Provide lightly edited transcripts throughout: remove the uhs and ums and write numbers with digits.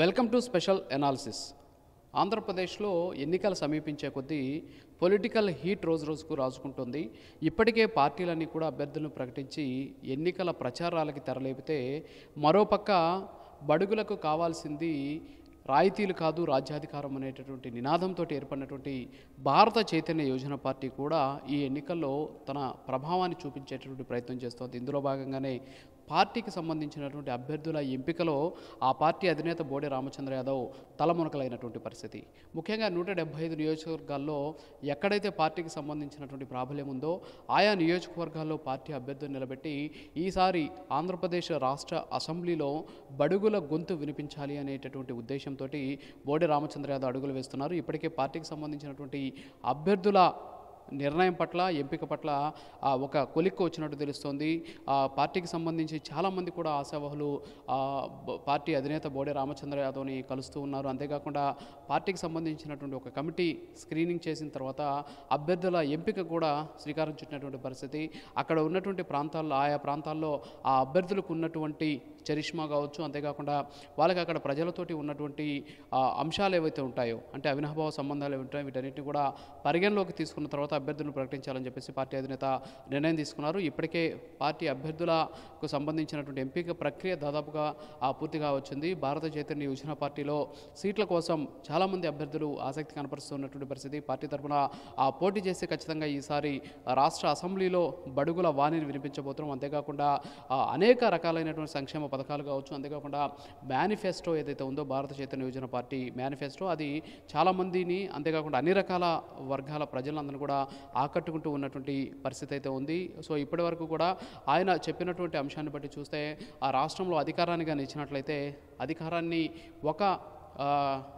Welcome to special analysis. ఆంధ్రప్రదేశ్లో ఎన్నికలు సమీపించే కొద్దీ పొలిటికల్ హీట్ రోజు రోజుకు రాజుకుంటుంది. ఇప్పటికే పార్టీలన్నీ కూడా అభ్యర్థులను ప్రకటించి ఎన్నికల ప్రచారాలకి తెరలేపితే, మరోపక్క బడుగులకు కావాల్సింది రాయితీలు కాదు రాజ్యాధికారం అనేటటువంటి నినాదంతో ఏర్పడినటువంటి భారత చైతన్య యోజన పార్టీ కూడా ఈ ఎన్నికల్లో తన ప్రభావాన్ని చూపించేటటువంటి ప్రయత్నం చేస్తోంది. ఇందులో భాగంగానే పార్టీకి సంబంధించినటువంటి అభ్యర్థుల ఎంపికలో ఆ పార్టీ అధినేత బోడే రామచంద్ర యాదవ్ తలమునకలైనటువంటి పరిస్థితి. ముఖ్యంగా 175 నియోజకవర్గాల్లో ఎక్కడైతే పార్టీకి సంబంధించినటువంటి ప్రాబల్యం ఉందో ఆయా నియోజకవర్గాల్లో పార్టీ అభ్యర్థులు నిలబెట్టి ఈసారి ఆంధ్రప్రదేశ్ రాష్ట్ర అసెంబ్లీలో బడుగుల గొంతు వినిపించాలి అనేటటువంటి ఉద్దేశంతో బోడే రామచంద్ర యాదవ్ అడుగులు వేస్తున్నారు. ఇప్పటికే పార్టీకి సంబంధించినటువంటి అభ్యర్థుల నిర్ణయం పట్ల, ఎంపిక పట్ల ఒక కొలిక్కు వచ్చినట్టు తెలుస్తోంది. పార్టీకి సంబంధించి చాలామంది కూడా ఆశావహులు పార్టీ అధినేత బోడే రామచంద్ర యాదవ్ని కలుస్తూ ఉన్నారు. అంతేకాకుండా పార్టీకి సంబంధించినటువంటి ఒక కమిటీ స్క్రీనింగ్ చేసిన తర్వాత అభ్యర్థుల ఎంపిక కూడా శ్రీకారం చుట్టినటువంటి పరిస్థితి. అక్కడ ఉన్నటువంటి ప్రాంతాల్లో, ఆయా ప్రాంతాల్లో ఆ అభ్యర్థులకు ఉన్నటువంటి చరిష్మా కావచ్చు, అంతేకాకుండా వాళ్ళకి అక్కడ ప్రజలతోటి ఉన్నటువంటి అంశాలు ఏవైతే ఉంటాయో, అంటే అవినాభావ సంబంధాలు ఏవి ఉంటాయో వీటన్నిటిని కూడా పరిగణలోకి తీసుకున్న తర్వాత అభ్యర్థులను ప్రకటించాలని చెప్పేసి పార్టీ అధినేత నిర్ణయం తీసుకున్నారు. ఇప్పటికే పార్టీ అభ్యర్థులకు సంబంధించినటువంటి ఎంపిక ప్రక్రియ దాదాపుగా పూర్తిగా వచ్చింది. భారత చైతన్య యోజన పార్టీలో సీట్ల కోసం చాలామంది అభ్యర్థులు ఆసక్తి కనపరుస్తున్నటువంటి పరిస్థితి. పార్టీ తరఫున పోటీ చేస్తే ఖచ్చితంగా ఈసారి రాష్ట్ర అసెంబ్లీలో బడుగుల వాణిని వినిపించబోతున్నాం. అంతేకాకుండా అనేక రకాలైనటువంటి సంక్షేమ పథకాలు కావచ్చు, అంతేకాకుండా మేనిఫెస్టో ఏదైతే ఉందో భారత చైతన్య యోజన పార్టీ మేనిఫెస్టో, అది చాలామందిని, అంతేకాకుండా అన్ని రకాల వర్గాల ప్రజలందరూ కూడా ఆకట్టుకుంటూ ఉన్నటువంటి పరిస్థితి అయితే ఉంది. సో ఇప్పటి వరకు కూడా ఆయన చెప్పినటువంటి అంశాన్ని బట్టి చూస్తే ఆ రాష్ట్రంలో అధికారాన్ని కానీ ఇచ్చినట్లయితే అధికారాన్ని ఒక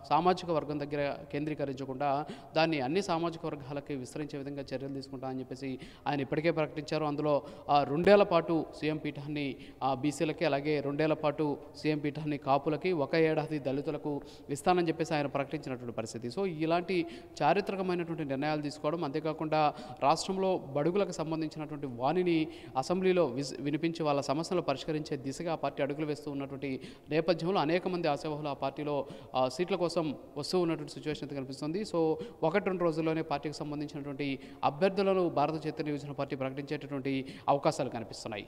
సామాజిక వర్గం దగ్గర కేంద్రీకరించకుండా దాన్ని అన్ని సామాజిక వర్గాలకి విస్తరించే విధంగా చర్యలు తీసుకుంటా అని చెప్పేసి ఆయన ఇప్పటికే ప్రకటించారు. అందులో 2 ఏళ్ల పాటు సీఎం పీఠాన్ని బీసీలకి, అలాగే 2 ఏళ్ల పాటు సీఎం పీఠాన్ని కాపులకి, 1 ఏడాది దళితులకు ఇస్తానని చెప్పేసి ఆయన ప్రకటించినటువంటి పరిస్థితి. సో ఇలాంటి చారిత్రకమైనటువంటి నిర్ణయాలు తీసుకోవడం, అంతేకాకుండా రాష్ట్రంలో బడుగులకు సంబంధించినటువంటి వాణిని అసెంబ్లీలో వినిపించి వాళ్ళ సమస్యలు పరిష్కరించే దిశగా ఆ పార్టీ అడుగులు వేస్తూ ఉన్నటువంటి నేపథ్యంలో అనేక మంది ఆశావహులు ఆ పార్టీలో సీట్ల కోసం వస్తూ ఉన్నటువంటి సిచ్యువేషన్ అయితే కనిపిస్తుంది. సో 1-2 రోజుల్లోనే పార్టీకి సంబంధించినటువంటి అభ్యర్థులను భారత చైతన్య యోజన పార్టీ ప్రకటించేటటువంటి అవకాశాలు కనిపిస్తున్నాయి.